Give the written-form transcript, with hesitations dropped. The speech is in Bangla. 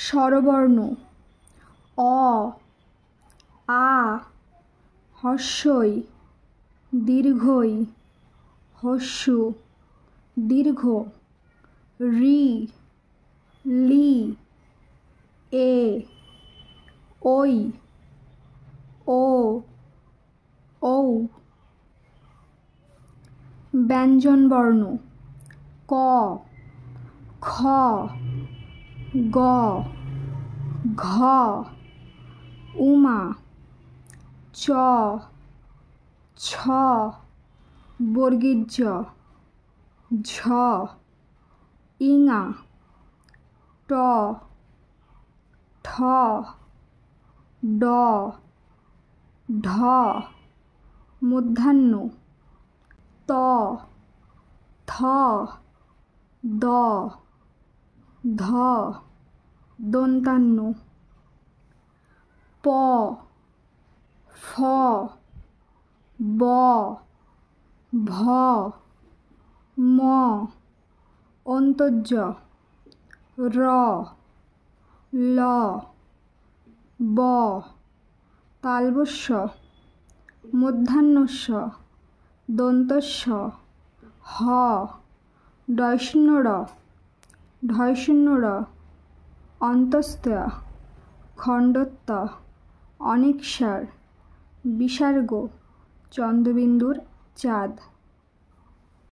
স্বরবর্ণ অ আ হস্যই দীর্ঘই হস্যু দীর্ঘ রি লি এ ওই ও ঔ। ব্যঞ্জনবর্ণ ক খ গ ঘ উমা চ ছ বর্গীয় জ ঝ ইঙা ট ঠ ড ঢ মূর্ধন্য ত থ দ ধ দন্তান্ন প ফ ব ভ ম অন্তর্য র ল ব তালবস্য মূর্ধন্যস্য দন্তস্য হ ডয়শূন্য র ঢয়শূন্য র অন্তস্ত্য খণ্ডত্ব অনেকসার বিসর্গ চন্দ্রবিন্দুর চাঁদ।